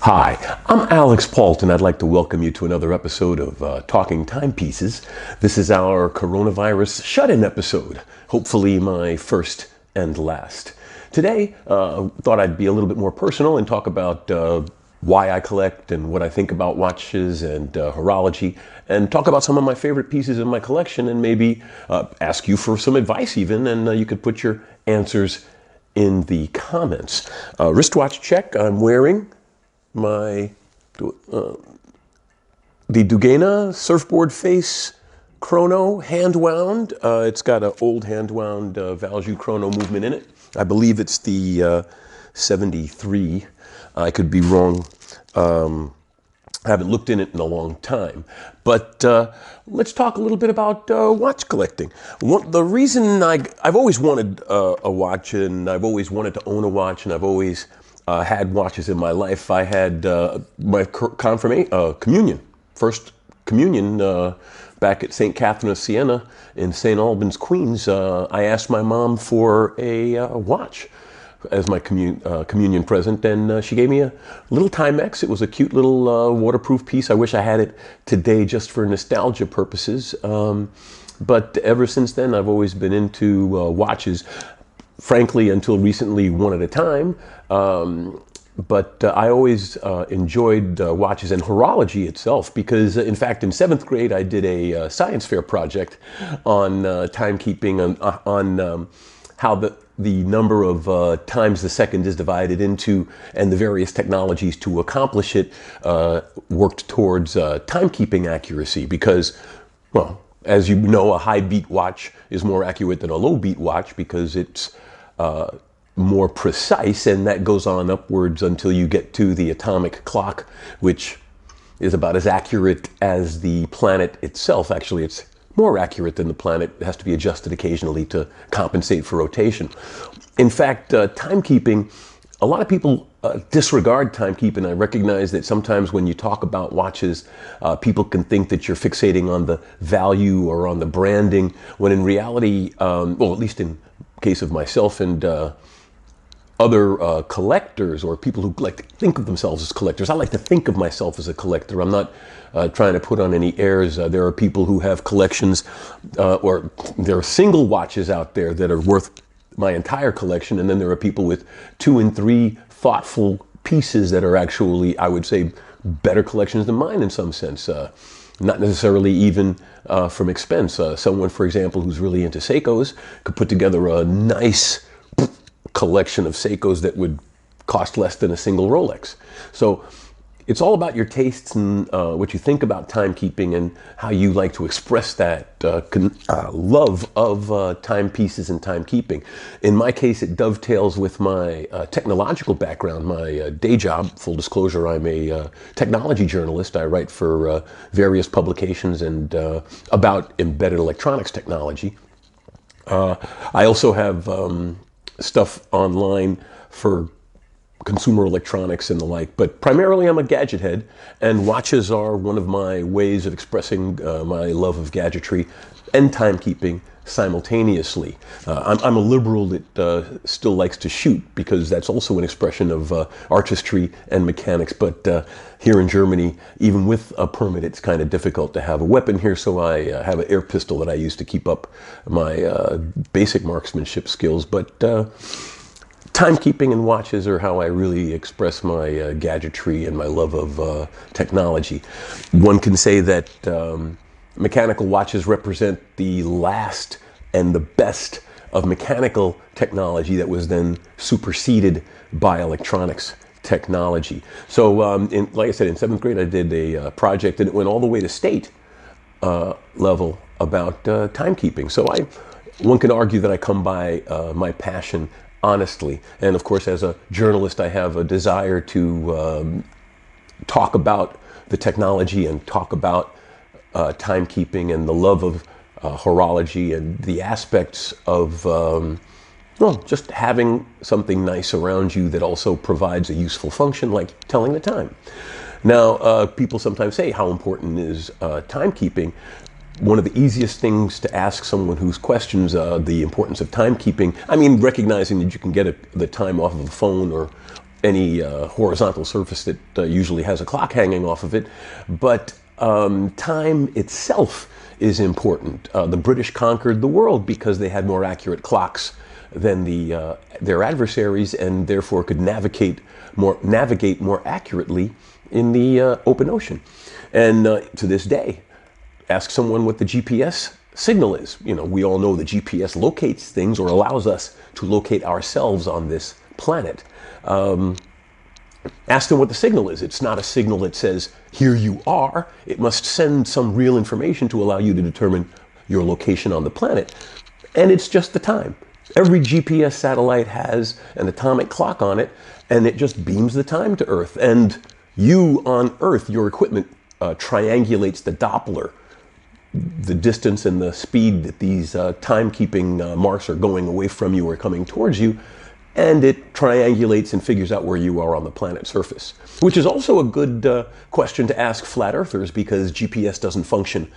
Hi, I'm Alex Pault, and I'd like to welcome you to another episode of Talking Timepieces. This is our coronavirus shut-in episode, hopefully my first and last. Today, thought I'd be a little bit more personal and talk about why I collect and what I think about watches and horology, and talk about some of my favorite pieces in my collection, and maybe ask you for some advice even, and you could put your answers in the comments. Wristwatch check, I'm wearing my the Dugana surfboard face chrono hand wound. It's got an old hand wound Valjoux chrono movement in it. I believe it's the 73. I could be wrong. I haven't looked in it in a long time. But let's talk a little bit about watch collecting. The reason I've always wanted a watch, and I've always wanted to own a watch, and I've always had watches in my life. I had my communion, first communion back at St. Catherine of Siena in St. Albans, Queens. I asked my mom for a watch as my communion present, and she gave me a little Timex. It was a cute little waterproof piece. I wish I had it today just for nostalgia purposes. But ever since then, I've always been into watches. Frankly, until recently, one at a time. But I always enjoyed watches and horology itself, because in fact in 7th grade I did a science fair project on timekeeping, on how the number of times the second is divided into, and the various technologies to accomplish it worked towards timekeeping accuracy, because, well, as you know, a high beat watch is more accurate than a low beat watch because it's more precise, and that goes on upwards until you get to the atomic clock, which is about as accurate as the planet itself. Actually, it's more accurate than the planet. It has to be adjusted occasionally to compensate for rotation. In fact, timekeeping, a lot of people disregard timekeeping. I recognize that sometimes when you talk about watches, people can think that you're fixating on the value or on the branding, when in reality, well, at least in case of myself and other collectors, or people who like to think of themselves as collectors. I like to think of myself as a collector. I'm not trying to put on any airs. There are people who have collections, or there are single watches out there that are worth my entire collection, and then there are people with 2 and 3 thoughtful pieces that are actually, I would say, better collections than mine in some sense. Not necessarily even from expense. Someone, for example, who's really into Seikos could put together a nice collection of Seikos that would cost less than a single Rolex. So it's all about your tastes and what you think about timekeeping, and how you like to express that love of timepieces and timekeeping. In my case, it dovetails with my technological background, my day job. Full disclosure, I'm a technology journalist. I write for various publications and about embedded electronics technology. I also have stuff online for consumer electronics and the like, but primarily I'm a gadget head, and watches are one of my ways of expressing my love of gadgetry and timekeeping simultaneously. I'm a liberal that still likes to shoot, because that's also an expression of artistry and mechanics, but here in Germany, even with a permit, it's kind of difficult to have a weapon here, so I have an air pistol that I use to keep up my basic marksmanship skills. But timekeeping and watches are how I really express my gadgetry and my love of technology. One can say that mechanical watches represent the last and the best of mechanical technology that was then superseded by electronics technology. So like I said, in 7th grade I did a project, and it went all the way to state level about timekeeping. So one can argue that I come by my passion honestly. And of course, as a journalist, I have a desire to talk about the technology and talk about timekeeping and the love of horology and the aspects of, well, just having something nice around you that also provides a useful function, like telling the time. Now, people sometimes say, how important is timekeeping? One of the easiest things to ask someone who questions the importance of timekeeping, I mean, recognizing that you can get the time off of a phone or any horizontal surface that usually has a clock hanging off of it. But time itself is important. The British conquered the world because they had more accurate clocks than their adversaries, and therefore could navigate more accurately in the open ocean. And to this day, ask someone what the GPS signal is. You know, we all know the GPS locates things, or allows us to locate ourselves on this planet. Ask them what the signal is. It's not a signal that says, here you are. It must send some real information to allow you to determine your location on the planet. And it's just the time. Every GPS satellite has an atomic clock on it, and it just beams the time to Earth. And you on Earth, your equipment triangulates the Doppler, the distance and the speed that these timekeeping marks are going away from you or coming towards you, and it triangulates and figures out where you are on the planet's surface. Which is also a good question to ask flat earthers, because GPS doesn't function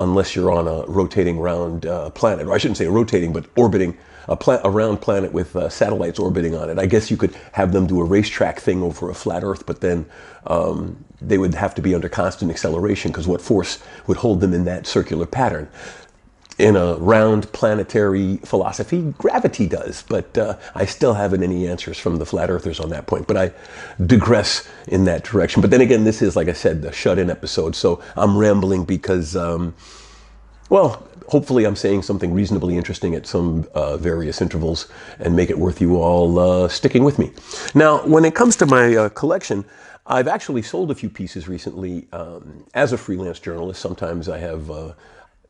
unless you're on a rotating round planet. Or I shouldn't say rotating, but orbiting a round planet with satellites orbiting on it. I guess you could have them do a racetrack thing over a flat Earth, but then they would have to be under constant acceleration, because what force would hold them in that circular pattern? In a round planetary philosophy, gravity does, but I still haven't any answers from the flat earthers on that point, but I digress in that direction. But then again, this is, like I said, the shut-in episode, so I'm rambling because, well, hopefully I'm saying something reasonably interesting at some various intervals and make it worth you all sticking with me. Now, when it comes to my collection, I've actually sold a few pieces recently. As a freelance journalist, sometimes I have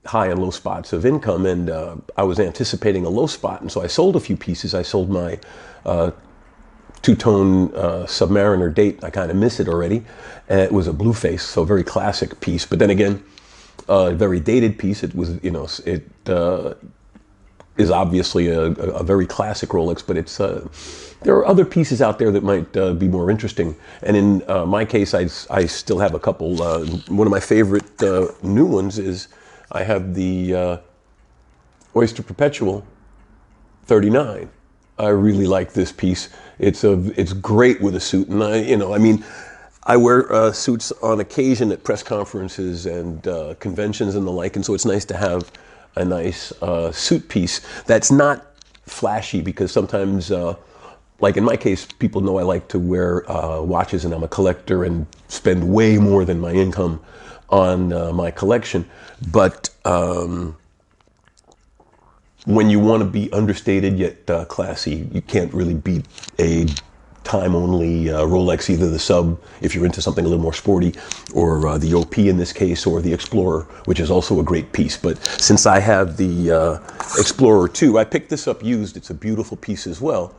high and low spots of income, and I was anticipating a low spot, and so I sold a few pieces. I sold my two-tone Submariner date. I kind of miss it already. And it was a blue face, so a very classic piece. But then again, a very dated piece. It was, you know, it is obviously a very classic Rolex, but it's there are other pieces out there that might be more interesting. And in my case, I still have a couple. One of my favorite new ones is I have the Oyster Perpetual 39. I really like this piece. It's great with a suit, and I wear suits on occasion at press conferences and conventions and the like, and so it's nice to have a nice suit piece that's not flashy, because sometimes, like in my case, people know I like to wear watches, and I'm a collector and spend way more than my income on my collection. But when you want to be understated yet classy, you can't really beat a time-only Rolex, either the Sub, if you're into something a little more sporty, or the OP in this case, or the Explorer, which is also a great piece. But since I have the Explorer 2, I picked this up used. It's a beautiful piece as well.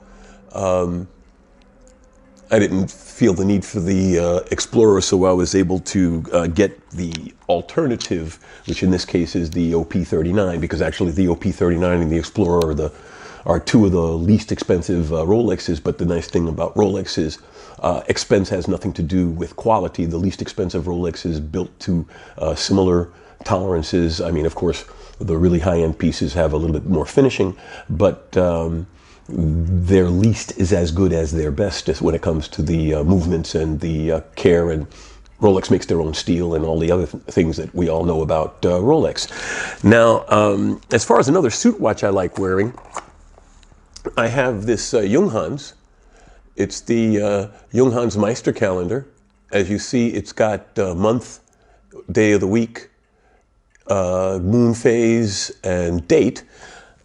I didn't feel the need for the Explorer, so I was able to get the alternative, which in this case is the OP39, because actually the OP39 and the Explorer are two of the least expensive Rolexes. But the nice thing about Rolex is expense has nothing to do with quality. The least expensive Rolex is built to similar tolerances. I mean, of course, the really high-end pieces have a little bit more finishing, but their least is as good as their best when it comes to the movements and the care, and Rolex makes their own steel and all the other things that we all know about Rolex. Now, as far as another suit watch I like wearing, I have this Junghans. It's the Junghans Meister calendar. As you see, it's got month, day of the week, moon phase, and date.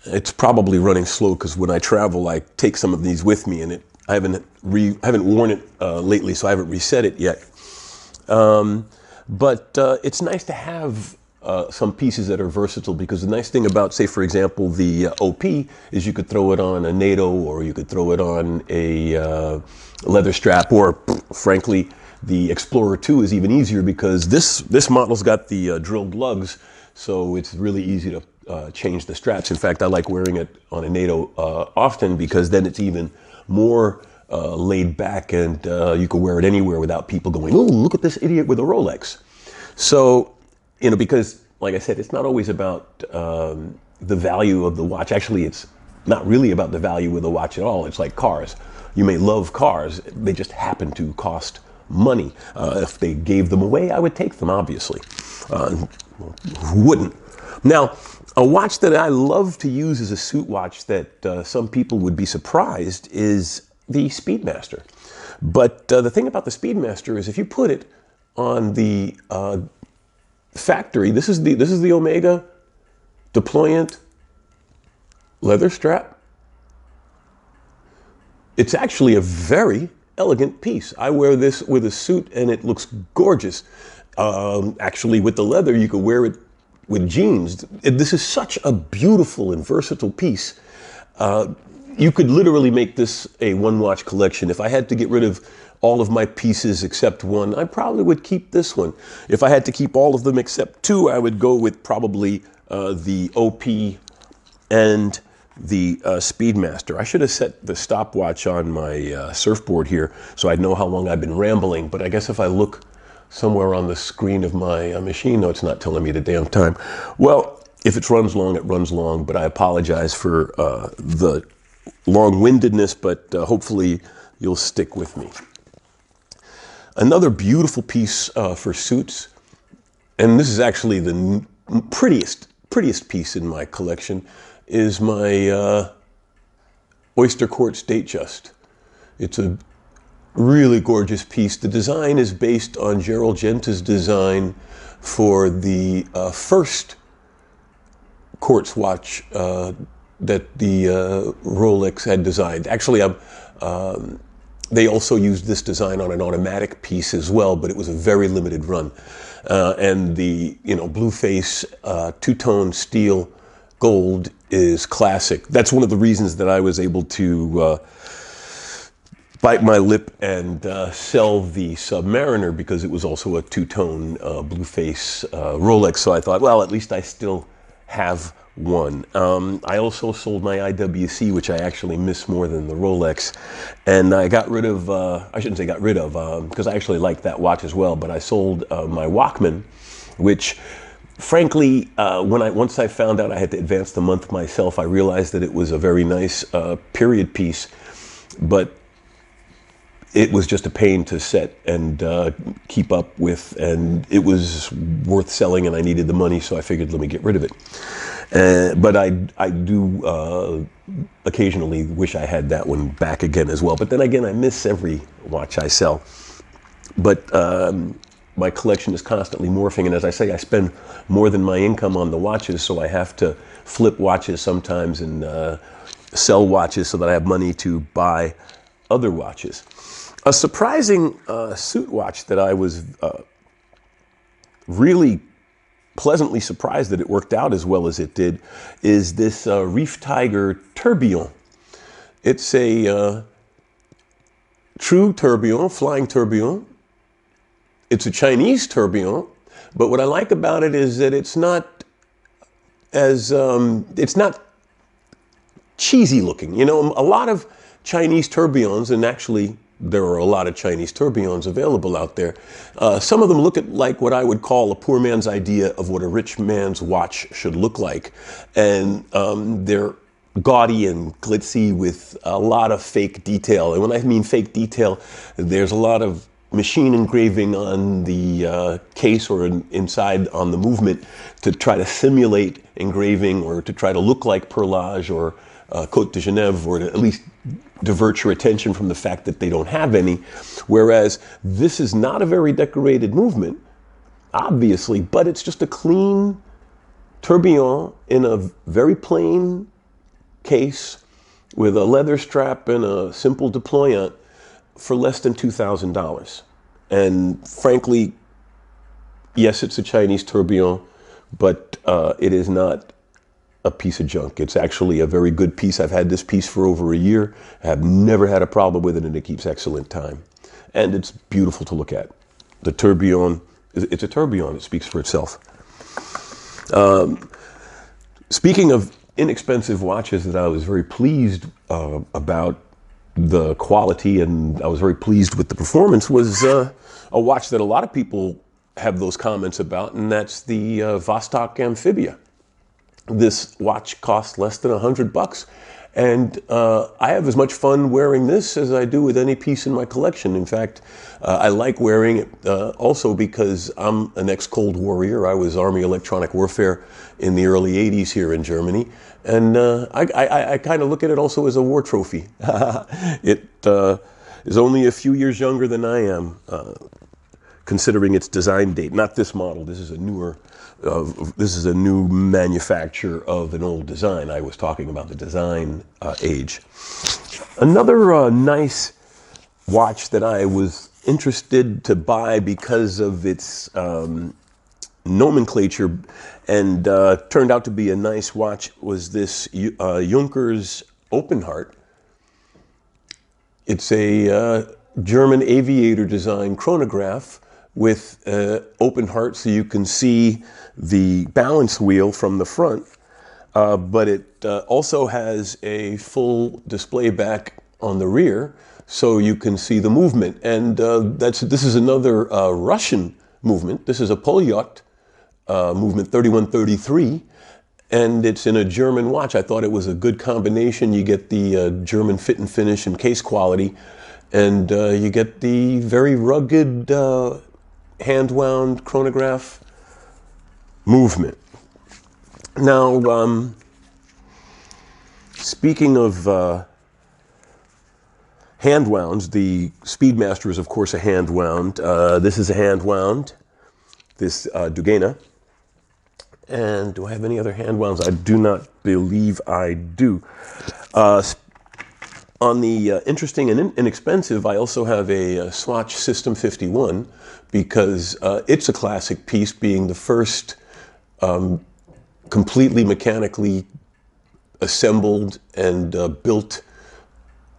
It's probably running slow because when I travel, I take some of these with me, and I haven't worn it lately, so I haven't reset it yet. But it's nice to have some pieces that are versatile, because the nice thing about, say, for example, the OP is you could throw it on a NATO, or you could throw it on a leather strap, or frankly, the Explorer 2 is even easier, because this model's got the drilled lugs, so it's really easy to change the straps. In fact, I like wearing it on a NATO often, because then it's even more laid back, and you can wear it anywhere without people going, "Oh, look at this idiot with a Rolex." So, because, like I said, it's not always about the value of the watch. Actually, it's not really about the value of the watch at all. It's like cars. You may love cars, they just happen to cost money. If they gave them away, I would take them, obviously. Who wouldn't? Now, a watch that I love to use as a suit watch that some people would be surprised is the Speedmaster. But the thing about the Speedmaster is if you put it on the factory, this is the Omega deployant leather strap. It's actually a very elegant piece. I wear this with a suit and it looks gorgeous. Actually, with the leather, you could wear it with jeans. This is such a beautiful and versatile piece. You could literally make this a one-watch collection. If I had to get rid of all of my pieces except one, I probably would keep this one. If I had to keep all of them except two, I would go with probably the OP and the Speedmaster. I should have set the stopwatch on my surfboard here so I'd know how long I've been rambling, but I guess if I look somewhere on the screen of my machine, no, it's not telling me the damn time. Well, if it runs long, but I apologize for the long-windedness, but hopefully you'll stick with me. Another beautiful piece for suits, and this is actually the prettiest piece in my collection, is my Oyster Datejust. It's a really gorgeous piece. The design is based on Gerald Genta's design for the first quartz watch that the Rolex had designed. Actually, they also used this design on an automatic piece as well, but it was a very limited run. And the blue face two-tone steel gold is classic. That's one of the reasons that I was able to bite my lip and sell the Submariner, because it was also a two-tone blue face Rolex. So I thought, well, at least I still have one. I also sold my IWC, which I actually miss more than the Rolex, and I got rid of, I shouldn't say got rid of, because I actually liked that watch as well, but I sold my Walkman, which frankly, once I found out I had to advance the month myself, I realized that it was a very nice period piece, but it was just a pain to set and keep up with, and it was worth selling and I needed the money, so I figured let me get rid of it. But I do occasionally wish I had that one back again as well. But then again, I miss every watch I sell. But my collection is constantly morphing, and as I say, I spend more than my income on the watches, so I have to flip watches sometimes and sell watches so that I have money to buy other watches. A surprising suit watch that I was really pleasantly surprised that it worked out as well as it did is this Reef Tiger Tourbillon. It's a true tourbillon, flying tourbillon. It's a Chinese tourbillon, but what I like about it is that it's not cheesy looking. You know, a lot of Chinese tourbillons, and actually there are a lot of Chinese tourbillons available out there. Some of them look like what I would call a poor man's idea of what a rich man's watch should look like. And they're gaudy and glitzy with a lot of fake detail. And when I mean fake detail, there's a lot of machine engraving on the case or inside on the movement to try to simulate engraving or to try to look like perlage or Côte de Genève, or to at least divert your attention from the fact that they don't have any. Whereas this is not a very decorated movement, obviously, but it's just a clean tourbillon in a very plain case with a leather strap and a simple deployant for less than $2,000. And frankly, yes, it's a Chinese tourbillon, but it is not a piece of junk. It's actually a very good piece. I've had this piece for over a year. I've never had a problem with it, and it keeps excellent time. And it's beautiful to look at. The tourbillon, it's a tourbillon. It speaks for itself. Speaking of inexpensive watches that I was very pleased about the quality, and I was very pleased with the performance, was a watch that a lot of people have those comments about, and that's the Vosstok Amphibia. This watch costs less than $100, And I have as much fun wearing this as I do with any piece in my collection. In fact, I like wearing it also because I'm an ex-Cold Warrior. I was Army Electronic Warfare in the early 80s here in Germany. And I kind of look at it also as a war trophy. It is only a few years younger than I am, considering its design date. Not this model. This is a newer, this is a new manufacture of an old design. I was talking about the design age. Another nice watch that I was interested to buy because of its nomenclature and turned out to be a nice watch was this Yonkers Open Heart. It's a German aviator design chronograph with open heart, so you can see the balance wheel from the front, but it also has a full display back on the rear, so you can see the movement. And this is another Russian movement. This is a Polyot movement 3133, and it's in a German watch. I thought it was a good combination. You get the German fit and finish and case quality, and you get the very rugged hand-wound chronograph movement. Now, speaking of hand-wounds, the Speedmaster is, of course, a hand-wound. This is a hand-wound, this Dugena. And do I have any other hand-wounds? I do not believe I do. On the interesting and inexpensive, I also have a Swatch System 51 because it's a classic piece, being the first completely mechanically assembled and built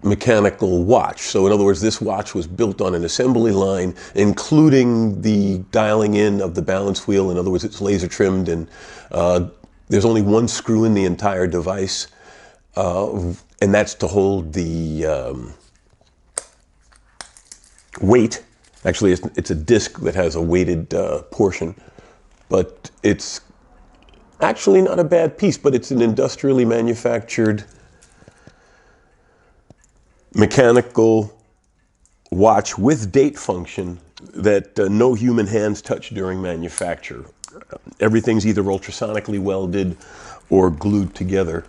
mechanical watch. So in other words, this watch was built on an assembly line, including the dialing in of the balance wheel. In other words, it's laser trimmed, and there's only one screw in the entire device, and that's to hold the weight. Actually, it's a disc that has a weighted portion, but it's actually not a bad piece, but it's an industrially manufactured mechanical watch with date function that no human hands touch during manufacture. Everything's either ultrasonically welded or glued together.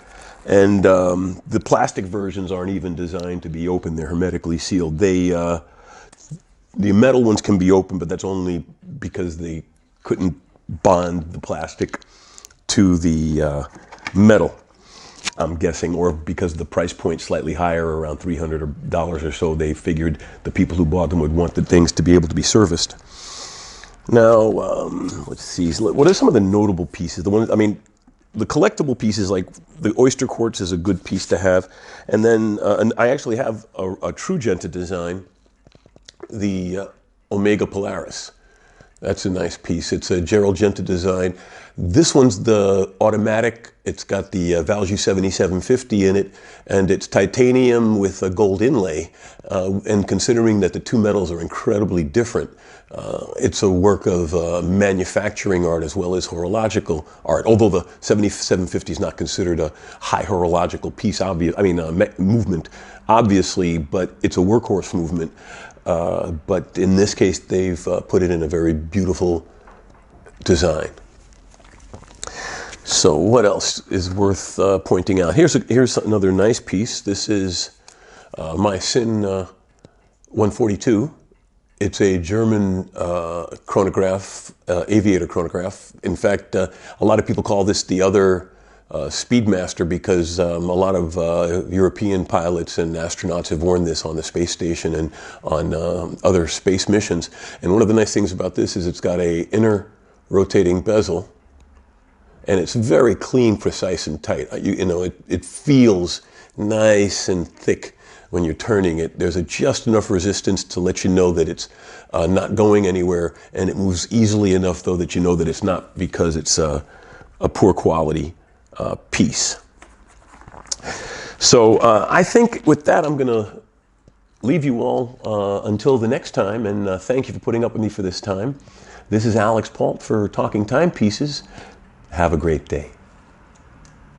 And the plastic versions aren't even designed to be open. They're hermetically sealed. The metal ones can be open, but that's only because they couldn't bond the plastic to the metal, I'm guessing, or because the price point slightly higher, around $300 or so, they figured the people who bought them would want the things to be able to be serviced. Now, let's see, what are some of the notable pieces? The ones, I mean, the collectible pieces, like the Oyster Quartz is a good piece to have. And then and I actually have a true Genta design, the Omega Polaris. That's a nice piece. It's a Gerald Genta design. This one's the automatic. It's got the Valjoux 7750 in it, and it's titanium with a gold inlay. And considering that the two metals are incredibly different, it's a work of manufacturing art as well as horological art. Although the 7750 is not considered a high horological piece, movement, obviously, but it's a workhorse movement. But in this case, they've put it in a very beautiful design. So what else is worth pointing out? Here's another nice piece. This is my Sin 142. It's a German chronograph, aviator chronograph. In fact, a lot of people call this the other Speedmaster because a lot of European pilots and astronauts have worn this on the space station and on other space missions. And one of the nice things about this is it's got a inner rotating bezel, and it's very clean, precise, and tight. It feels nice and thick when you're turning it. There's just enough resistance to let you know that it's not going anywhere, and it moves easily enough, though, that you know that it's not because it's a poor quality piece. So I think with that, I'm going to leave you all until the next time, and thank you for putting up with me for this time. This is Alex Pault for Talking Timepieces. Have a great day.